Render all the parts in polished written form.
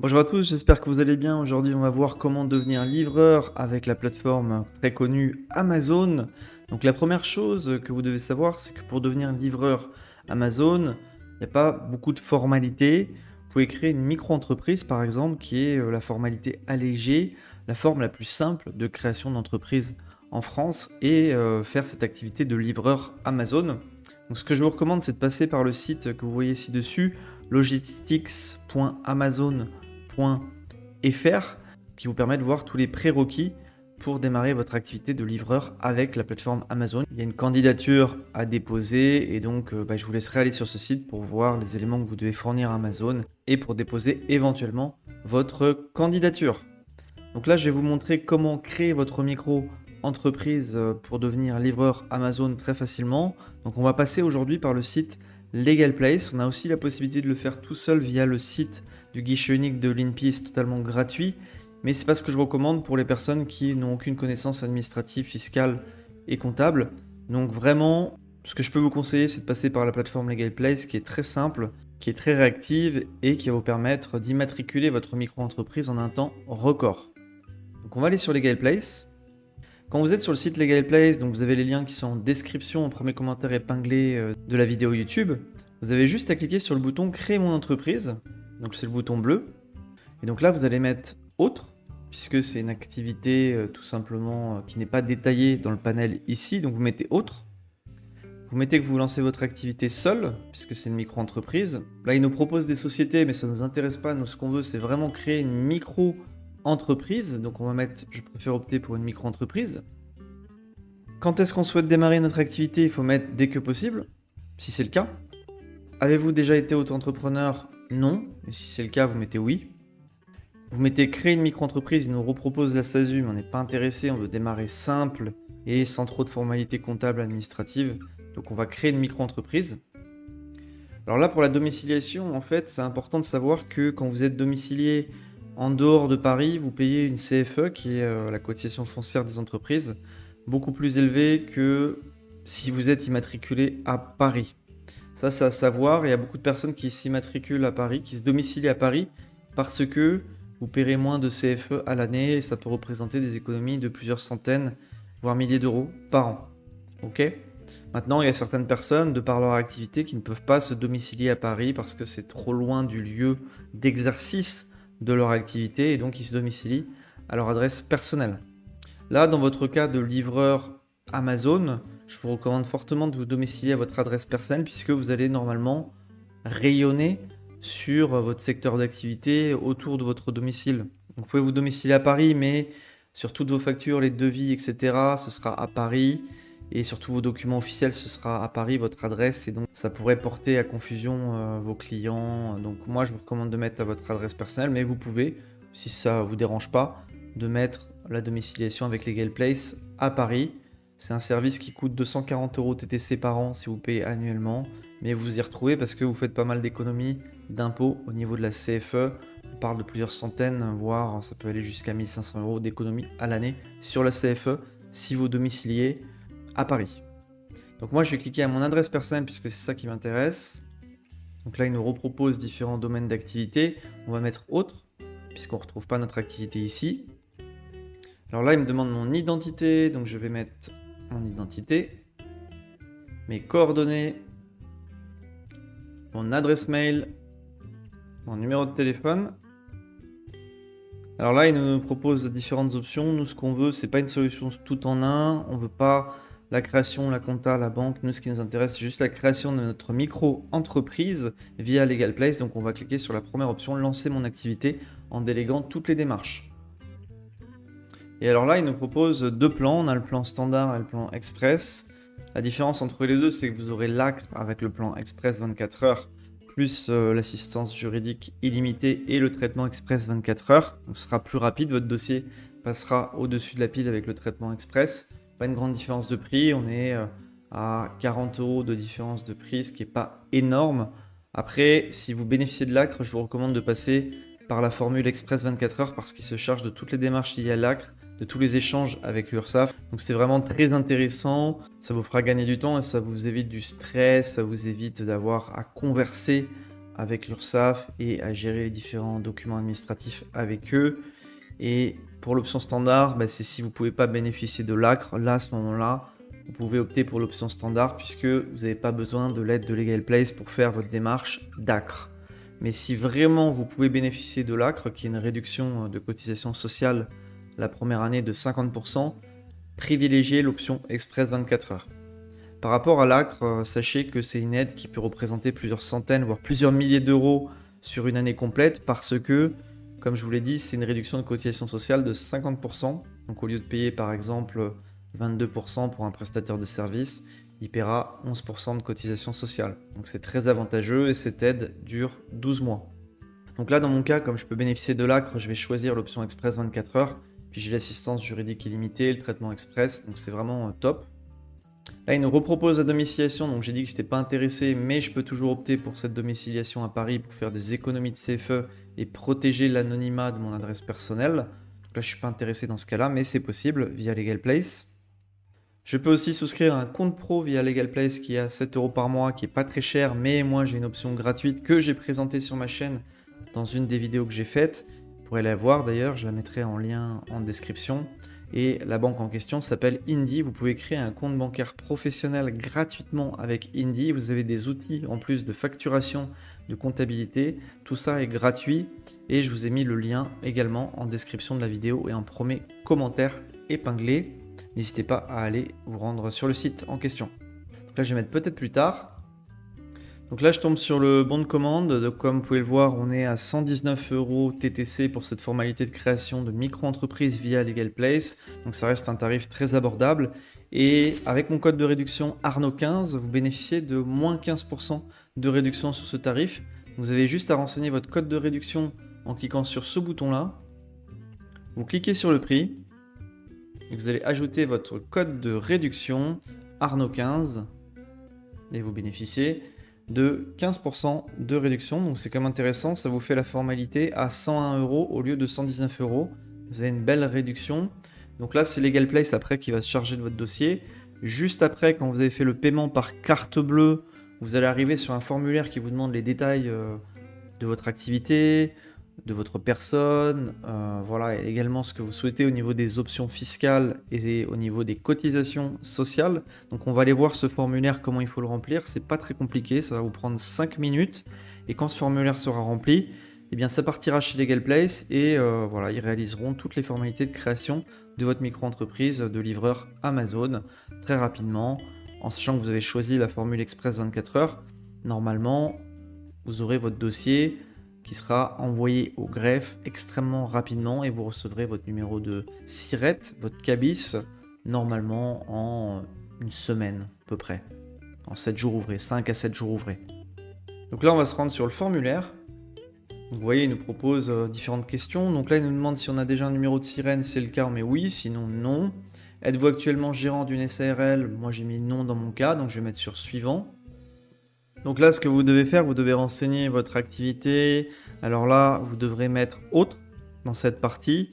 Bonjour à tous, j'espère que vous allez bien. Aujourd'hui, on va voir comment devenir livreur avec la plateforme très connue Amazon. Donc la première chose que vous devez savoir, c'est que pour devenir livreur Amazon, il n'y a pas beaucoup de formalités. Vous pouvez créer une micro-entreprise, par exemple, qui est la formalité allégée, la forme la plus simple de création d'entreprise en France et faire cette activité de livreur Amazon. Donc ce que je vous recommande, c'est de passer par le site que vous voyez ci-dessus, logistics.amazon.fr, qui vous permet de voir tous les prérequis pour démarrer votre activité de livreur avec la plateforme Amazon. Il y a une candidature à déposer et donc je vous laisserai aller sur ce site pour voir les éléments que vous devez fournir à Amazon et pour déposer éventuellement votre candidature. Donc là, je vais vous montrer comment créer votre micro-entreprise pour devenir livreur Amazon très facilement. Donc on va passer aujourd'hui par le site Legal Place. On a aussi la possibilité de le faire tout seul via le site du guichet unique de l'INPI, c'est totalement gratuit. Mais c'est pas ce que je recommande pour les personnes qui n'ont aucune connaissance administrative, fiscale et comptable. Donc vraiment, ce que je peux vous conseiller, c'est de passer par la plateforme Legal Place qui est très simple, qui est très réactive et qui va vous permettre d'immatriculer votre micro-entreprise en un temps record. Donc on va aller sur Legal Place. Quand vous êtes sur le site Legal Place, donc vous avez les liens qui sont en description, au premier commentaire épinglé de la vidéo YouTube. Vous avez juste à cliquer sur le bouton Créer mon entreprise. Donc c'est le bouton bleu. Et donc là, vous allez mettre Autre, puisque c'est une activité tout simplement qui n'est pas détaillée dans le panel ici. Donc vous mettez Autre. Vous mettez que vous lancez votre activité seul, puisque c'est une micro-entreprise. Là, il nous propose des sociétés, mais ça ne nous intéresse pas. Nous, ce qu'on veut, c'est vraiment créer une micro-entreprise. Donc on va mettre, je préfère opter pour une micro-entreprise. Quand est-ce qu'on souhaite démarrer notre activité? Il faut mettre dès que possible, si c'est le cas. Avez-vous déjà été auto-entrepreneur? Non. Et si c'est le cas, vous mettez oui. Vous mettez créer une micro-entreprise, il nous repropose la SASU, mais on n'est pas intéressé, on veut démarrer simple et sans trop de formalités comptables administratives. Donc on va créer une micro-entreprise. Alors là, pour la domiciliation, en fait, c'est important de savoir que quand vous êtes domicilié en dehors de Paris, vous payez une CFE, qui est la cotisation foncière des entreprises, beaucoup plus élevée que si vous êtes immatriculé à Paris. Ça, c'est à savoir. Il y a beaucoup de personnes qui s'immatriculent à Paris, qui se domicilient à Paris, parce que vous paierez moins de CFE à l'année et ça peut représenter des économies de plusieurs centaines, voire milliers d'euros par an. Ok ? Maintenant, il y a certaines personnes, de par leur activité, qui ne peuvent pas se domicilier à Paris parce que c'est trop loin du lieu d'exercice de leur activité et donc ils se domicilient à leur adresse personnelle. Là, dans votre cas de livreur Amazon, je vous recommande fortement de vous domicilier à votre adresse personnelle puisque vous allez normalement rayonner sur votre secteur d'activité autour de votre domicile. Donc, vous pouvez vous domicilier à Paris, mais sur toutes vos factures, les devis, etc., ce sera à Paris. Et sur tous vos documents officiels, ce sera à Paris, votre adresse. Et donc, ça pourrait porter à confusion vos clients. Donc, moi, je vous recommande de mettre à votre adresse personnelle, mais vous pouvez, si ça ne vous dérange pas, de mettre la domiciliation avec Legal Place à Paris. C'est un service qui coûte 240 € TTC par an si vous payez annuellement. Mais vous y retrouvez parce que vous faites pas mal d'économies d'impôts au niveau de la CFE. On parle de plusieurs centaines, voire ça peut aller jusqu'à 1500 € d'économies à l'année sur la CFE si vous domiciliez à Paris. Donc moi je vais cliquer à mon adresse personnelle puisque c'est ça qui m'intéresse. Donc là il nous repropose différents domaines d'activité. On va mettre autre puisqu'on ne retrouve pas notre activité ici. Alors là il me demande mon identité, donc je vais mettre mon identité, mes coordonnées, mon adresse mail, mon numéro de téléphone. Alors là, il nous propose différentes options. Nous, ce qu'on veut, c'est pas une solution tout en un. On veut pas la création, la compta, la banque. Nous, ce qui nous intéresse, c'est juste la création de notre micro-entreprise via Legal Place. Donc, on va cliquer sur la première option, lancer mon activité en déléguant toutes les démarches. Et alors là, il nous propose deux plans. On a le plan standard et le plan express. La différence entre les deux, c'est que vous aurez l'ACRE avec le plan express 24 heures, plus l'assistance juridique illimitée et le traitement express 24 heures. Donc ce sera plus rapide, votre dossier passera au-dessus de la pile avec le traitement express. Pas une grande différence de prix, on est à 40 € de différence de prix, ce qui n'est pas énorme. Après, si vous bénéficiez de l'ACRE, je vous recommande de passer par la formule express 24 heures parce qu'il se charge de toutes les démarches liées à l'ACRE, de tous les échanges avec l'URSSAF. Donc c'est vraiment très intéressant, ça vous fera gagner du temps et ça vous évite du stress, ça vous évite d'avoir à converser avec l'URSSAF et à gérer les différents documents administratifs avec eux. Et pour l'option standard, c'est si vous ne pouvez pas bénéficier de l'ACRE, là à ce moment-là, vous pouvez opter pour l'option standard puisque vous n'avez pas besoin de l'aide de LegalPlace pour faire votre démarche d'ACRE. Mais si vraiment vous pouvez bénéficier de l'ACRE, qui est une réduction de cotisation sociale la première année de 50%, privilégiez l'option Express 24 heures. Par rapport à l'ACRE, sachez que c'est une aide qui peut représenter plusieurs centaines, voire plusieurs milliers d'euros sur une année complète parce que, comme je vous l'ai dit, c'est une réduction de cotisation sociale de 50%. Donc au lieu de payer par exemple 22% pour un prestataire de service, il paiera 11% de cotisation sociale. Donc c'est très avantageux et cette aide dure 12 mois. Donc là, dans mon cas, comme je peux bénéficier de l'ACRE, je vais choisir l'option Express 24 heures. Puis j'ai l'assistance juridique illimitée, le traitement express, donc c'est vraiment top. Là, il nous repropose la domiciliation, donc j'ai dit que je n'étais pas intéressé, mais je peux toujours opter pour cette domiciliation à Paris pour faire des économies de CFE et protéger l'anonymat de mon adresse personnelle. Donc là, je ne suis pas intéressé dans ce cas-là, mais c'est possible via LegalPlace. Je peux aussi souscrire un compte pro via LegalPlace qui est à 7 € par mois, qui n'est pas très cher, mais moi j'ai une option gratuite que j'ai présentée sur ma chaîne dans une des vidéos que j'ai faites. Vous pourrez la voir d'ailleurs, je la mettrai en lien en description. Et la banque en question s'appelle Indy. Vous pouvez créer un compte bancaire professionnel gratuitement avec Indy. Vous avez des outils en plus de facturation, de comptabilité. Tout ça est gratuit et je vous ai mis le lien également en description de la vidéo et en premier commentaire épinglé. N'hésitez pas à aller vous rendre sur le site en question. Donc là, je vais mettre peut-être plus tard. Donc là, je tombe sur le bon de commande. Donc, comme vous pouvez le voir, on est à 119 € TTC pour cette formalité de création de micro-entreprise via LegalPlace. Donc ça reste un tarif très abordable. Et avec mon code de réduction Arnaud15, vous bénéficiez de moins 15% de réduction sur ce tarif. Vous avez juste à renseigner votre code de réduction en cliquant sur ce bouton-là. Vous cliquez sur le prix. Et vous allez ajouter votre code de réduction Arnaud15 et vous bénéficiez de 15% de réduction. Donc c'est quand même intéressant, ça vous fait la formalité à 101 € au lieu de 119 €. Vous avez une belle réduction. Donc là, c'est LegalPlace après qui va se charger de votre dossier. Juste après, quand vous avez fait le paiement par carte bleue, vous allez arriver sur un formulaire qui vous demande les détails de votre activité, de votre personne, voilà, et également ce que vous souhaitez au niveau des options fiscales et au niveau des cotisations sociales. Donc on va aller voir ce formulaire, comment il faut le remplir. C'est pas très compliqué, ça va vous prendre 5 minutes. Et quand ce formulaire sera rempli, eh bien ça partira chez LegalPlace et voilà, ils réaliseront toutes les formalités de création de votre micro-entreprise de livreur Amazon très rapidement, en sachant que vous avez choisi la formule Express 24 heures. Normalement, vous aurez votre dossier qui sera envoyé au greffe extrêmement rapidement et vous recevrez votre numéro de SIRET, votre cabis, normalement en une semaine à peu près, en 7 jours ouvrés, 5 à 7 jours ouvrés. Donc là, on va se rendre sur le formulaire. Donc, vous voyez, il nous propose différentes questions. Donc là, il nous demande si on a déjà un numéro de sirène, c'est le cas, mais oui, sinon non. Êtes-vous actuellement gérant d'une SARL? Moi, j'ai mis non dans mon cas, donc je vais mettre sur suivant. Donc là, ce que vous devez faire, vous devez renseigner votre activité. Alors là, vous devrez mettre autre dans cette partie.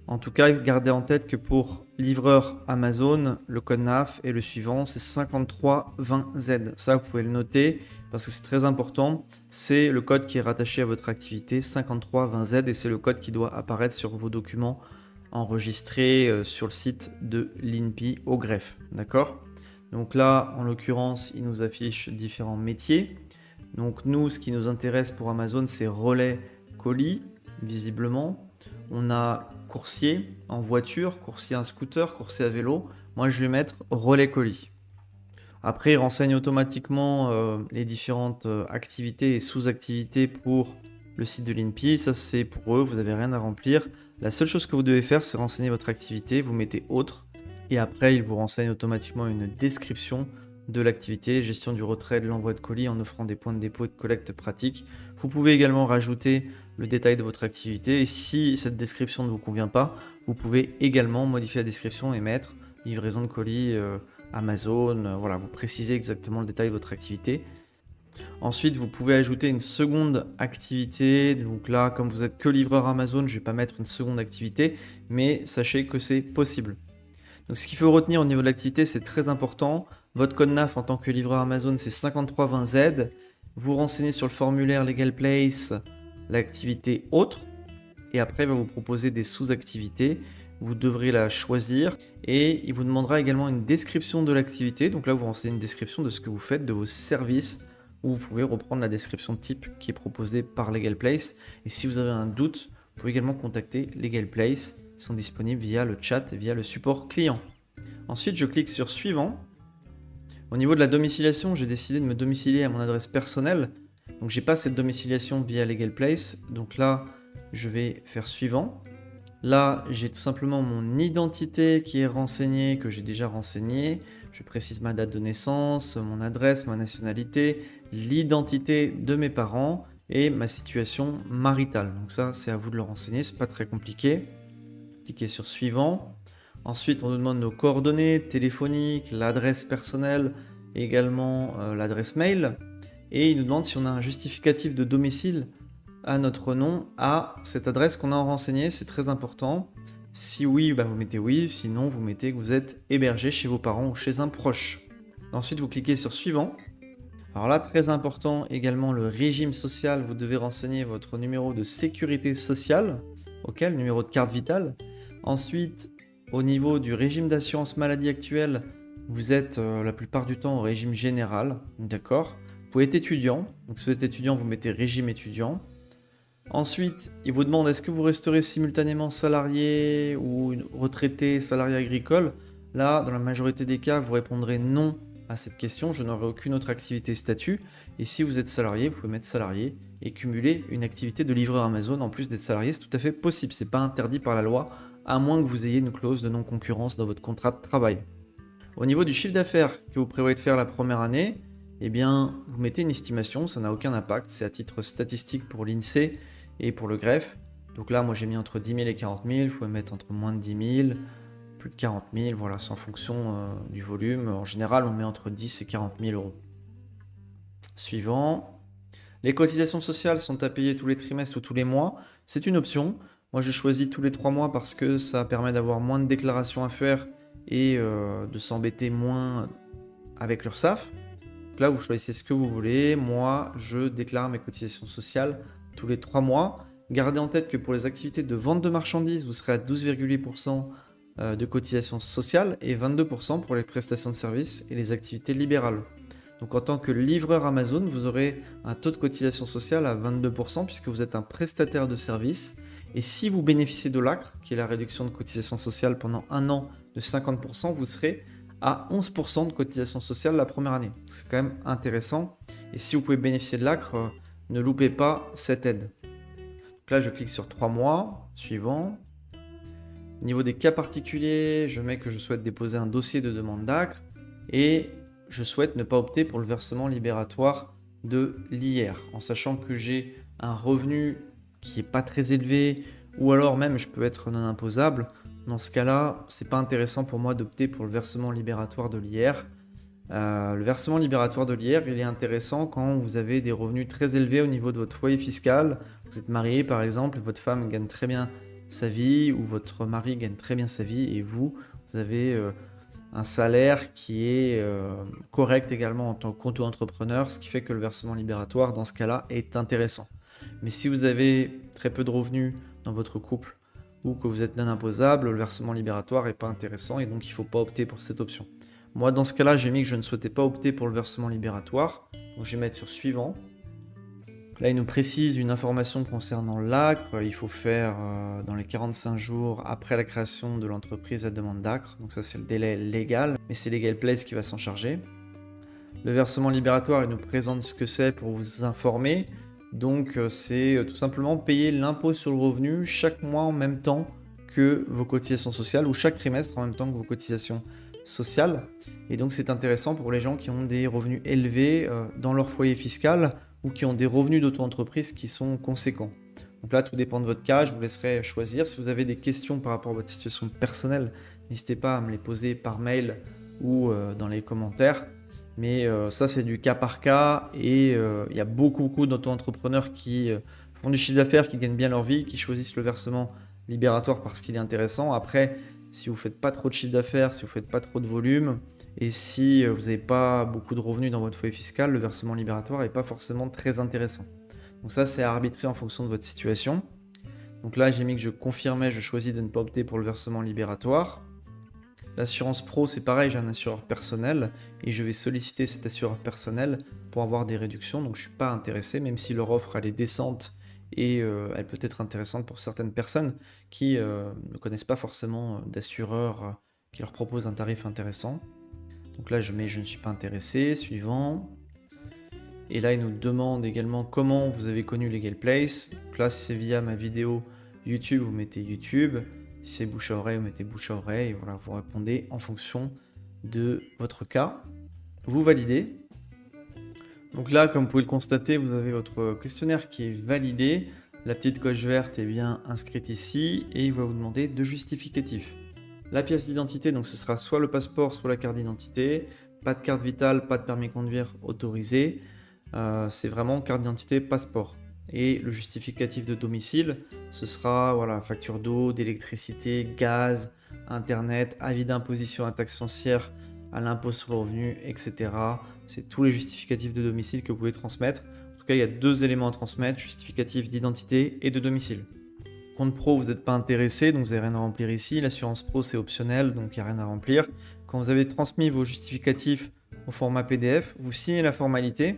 En tout cas, gardez en tête que pour livreur Amazon, le code NAF est le suivant, c'est 5320Z. Ça, vous pouvez le noter parce que c'est très important. C'est le code qui est rattaché à votre activité, 5320Z, et c'est le code qui doit apparaître sur vos documents enregistrés sur le site de l'INPI au greffe. D'accord ? Donc là, en l'occurrence, il nous affiche différents métiers. Donc nous, ce qui nous intéresse pour Amazon, c'est relais colis, visiblement. On a coursier en voiture, coursier en scooter, coursier à vélo. Moi, je vais mettre relais colis. Après, il renseigne automatiquement les différentes activités et sous-activités pour le site de l'INPI. Ça, c'est pour eux, vous n'avez rien à remplir. La seule chose que vous devez faire, c'est renseigner votre activité. Vous mettez « Autre ». Et après, il vous renseigne automatiquement une description de l'activité, gestion du retrait et de l'envoi de colis en offrant des points de dépôt et de collecte pratiques. Vous pouvez également rajouter le détail de votre activité. Et si cette description ne vous convient pas, vous pouvez également modifier la description et mettre livraison de colis Amazon. Voilà, vous précisez exactement le détail de votre activité. Ensuite, vous pouvez ajouter une seconde activité. Donc là, comme vous êtes que livreur Amazon, je ne vais pas mettre une seconde activité, mais sachez que c'est possible. Donc ce qu'il faut retenir au niveau de l'activité, c'est très important. Votre code NAF en tant que livreur Amazon, c'est 5320Z. Vous renseignez sur le formulaire Legal Place, l'activité autre, et après il va vous proposer des sous-activités. Vous devrez la choisir et il vous demandera également une description de l'activité. Donc là, vous renseignez une description de ce que vous faites, de vos services, où vous pouvez reprendre la description type qui est proposée par Legal Place. Et si vous avez un doute, vous pouvez également contacter Legal Place. Ils sont disponibles via le chat et via le support client. Ensuite, je clique sur suivant. Au niveau de la domiciliation, j'ai décidé de me domicilier à mon adresse personnelle. Donc j'ai pas cette domiciliation via Legal Place. Donc là, je vais faire suivant. Là, j'ai tout simplement mon identité qui est renseignée, que j'ai déjà renseignée. Je précise ma date de naissance, mon adresse, ma nationalité, l'identité de mes parents et ma situation maritale. Donc ça, c'est à vous de le renseigner, c'est pas très compliqué. Cliquez sur suivant. Ensuite, on nous demande nos coordonnées téléphoniques, l'adresse personnelle, également l'adresse mail. Et il nous demande si on a un justificatif de domicile à notre nom, à cette adresse qu'on a renseignée, c'est très important. Si oui, vous mettez oui, sinon vous mettez que vous êtes hébergé chez vos parents ou chez un proche. Ensuite, vous cliquez sur suivant. Alors là, très important également, le régime social, vous devez renseigner votre numéro de sécurité sociale, le numéro de carte vitale. Ensuite, au niveau du régime d'assurance maladie actuel, vous êtes la plupart du temps au régime général, d'accord ? Vous pouvez être étudiant, donc si vous êtes étudiant, vous mettez régime étudiant. Ensuite, il vous demande est-ce que vous resterez simultanément salarié ou retraité, salarié agricole. Là, dans la majorité des cas, vous répondrez non à cette question. Je n'aurai aucune autre activité statut. Et si vous êtes salarié, vous pouvez mettre salarié et cumuler une activité de livreur Amazon en plus d'être salarié. C'est tout à fait possible. Ce n'est pas interdit par la loi, à moins que vous ayez une clause de non-concurrence dans votre contrat de travail. Au niveau du chiffre d'affaires que vous prévoyez de faire la première année, eh bien, vous mettez une estimation. Ça n'a aucun impact. C'est à titre statistique pour l'INSEE et pour le greffe. Donc là, moi j'ai mis entre 10 000 et 40 000, vous pouvez mettre entre moins de 10 000, plus de 40 000, voilà, c'est en fonction du volume. En général, on met entre 10 et 40 000 euros. Suivant. Les cotisations sociales sont à payer tous les trimestres ou tous les mois. C'est une option. Moi, je choisis tous les 3 mois parce que ça permet d'avoir moins de déclarations à faire et de s'embêter moins avec l'URSSAF. Donc là, vous choisissez ce que vous voulez. Moi, je déclare mes cotisations sociales tous les 3 mois. Gardez en tête que pour les activités de vente de marchandises, vous serez à 12,8% de cotisations sociales et 22% pour les prestations de services et les activités libérales. Donc en tant que livreur Amazon, vous aurez un taux de cotisation sociale à 22% puisque vous êtes un prestataire de service. Et si vous bénéficiez de l'ACRE, qui est la réduction de cotisation sociale pendant un an de 50%, vous serez à 11% de cotisation sociale la première année. C'est quand même intéressant. Et si vous pouvez bénéficier de l'ACRE, ne loupez pas cette aide. Donc là, je clique sur 3 mois, suivant. Au niveau des cas particuliers, je mets que je souhaite déposer un dossier de demande d'ACRE et je souhaite ne pas opter pour le versement libératoire de l'IR, en sachant que j'ai un revenu qui n'est pas très élevé ou alors même je peux être non imposable. Dans ce cas-là, c'est pas intéressant pour moi d'opter pour le versement libératoire de l'IR. Le versement libératoire de l'IR, il est intéressant quand vous avez des revenus très élevés au niveau de votre foyer fiscal. Vous êtes marié par exemple, votre femme gagne très bien sa vie ou votre mari gagne très bien sa vie et vous avez un salaire qui est correct également en tant qu'auto-entrepreneur, ce qui fait que le versement libératoire dans ce cas-là est intéressant. Mais si vous avez très peu de revenus dans votre couple ou que vous êtes non imposable, le versement libératoire n'est pas intéressant et donc il ne faut pas opter pour cette option. Moi, dans ce cas-là, j'ai mis que je ne souhaitais pas opter pour le versement libératoire. Donc, je vais mettre sur suivant. Là, il nous précise une information concernant l'ACRE. Il faut faire dans les 45 jours après la création de l'entreprise la demande d'ACRE. Donc ça, c'est le délai légal, mais c'est Legal Place qui va s'en charger. Le versement libératoire, il nous présente ce que c'est pour vous informer. Donc, c'est tout simplement payer l'impôt sur le revenu chaque mois en même temps que vos cotisations sociales ou chaque trimestre en même temps que vos cotisations sociales. Et donc, c'est intéressant pour les gens qui ont des revenus élevés dans leur foyer fiscal ou qui ont des revenus d'auto-entreprise qui sont conséquents. Donc là, tout dépend de votre cas, je vous laisserai choisir. Si vous avez des questions par rapport à votre situation personnelle, n'hésitez pas à me les poser par mail ou dans les commentaires. Mais ça, c'est du cas par cas et il y a beaucoup d'auto-entrepreneurs qui font du chiffre d'affaires, qui gagnent bien leur vie, qui choisissent le versement libératoire parce qu'il est intéressant. Après, si vous ne faites pas trop de chiffre d'affaires, si vous ne faites pas trop de volume Et si vous n'avez pas beaucoup de revenus dans votre foyer fiscal, le versement libératoire n'est pas forcément très intéressant. Donc ça, c'est à arbitrer en fonction de votre situation. Donc là, j'ai mis que je confirmais, je choisis de ne pas opter pour le versement libératoire. L'assurance pro, c'est pareil, j'ai un assureur personnel et je vais solliciter cet assureur personnel pour avoir des réductions. Donc je ne suis pas intéressé, même si leur offre elle est décente et elle peut être intéressante pour certaines personnes qui ne connaissent pas forcément d'assureur qui leur propose un tarif intéressant. Donc là, je mets je ne suis pas intéressé, suivant. Et là, il nous demande également comment vous avez connu Legal Place. Donc là, si c'est via ma vidéo YouTube, vous mettez YouTube. Si c'est bouche à oreille, vous mettez bouche à oreille. Et voilà, vous répondez en fonction de votre cas. Vous validez. Donc là, comme vous pouvez le constater, vous avez votre questionnaire qui est validé. La petite coche verte est bien inscrite ici et il va vous demander deux justificatifs. La pièce d'identité, donc ce sera soit le passeport, soit la carte d'identité. Pas de carte vitale, pas de permis de conduire autorisé. C'est vraiment carte d'identité, passeport. Et le justificatif de domicile, ce sera voilà, facture d'eau, d'électricité, gaz, internet, avis d'imposition à taxe foncière, à l'impôt sur le revenu, etc. C'est tous les justificatifs de domicile que vous pouvez transmettre. En tout cas, il y a deux éléments à transmettre, justificatif d'identité et de domicile. Compte pro, vous n'êtes pas intéressé, donc vous n'avez rien à remplir ici. L'assurance pro, c'est optionnel, donc il n'y a rien à remplir. Quand vous avez transmis vos justificatifs au format PDF, vous signez la formalité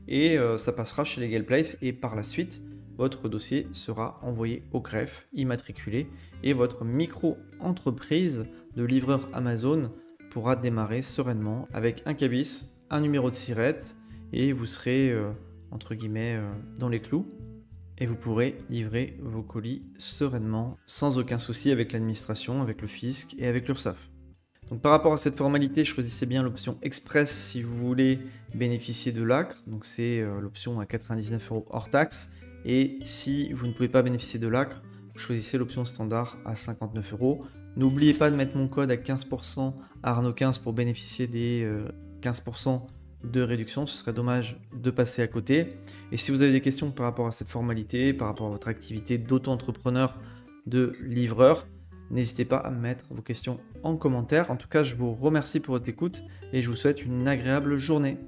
et ça passera chez Legal Place et par la suite, votre dossier sera envoyé au greffe, immatriculé et votre micro-entreprise de livreur Amazon pourra démarrer sereinement avec un cabis, un numéro de SIRET et vous serez entre guillemets dans les clous. Et vous pourrez livrer vos colis sereinement, sans aucun souci avec l'administration, avec le fisc et avec l'URSSAF. Donc par rapport à cette formalité, choisissez bien l'option Express si vous voulez bénéficier de l'ACRE. Donc c'est l'option à 99 € hors taxe. Et si vous ne pouvez pas bénéficier de l'ACRE, choisissez l'option standard à 59 €. N'oubliez pas de mettre mon code à 15% Arnaud15 pour bénéficier des 15% de réduction, ce serait dommage de passer à côté. Et si vous avez des questions par rapport à cette formalité, par rapport à votre activité d'auto-entrepreneur, de livreur, n'hésitez pas à mettre vos questions en commentaire. En tout cas, je vous remercie pour votre écoute et je vous souhaite une agréable journée.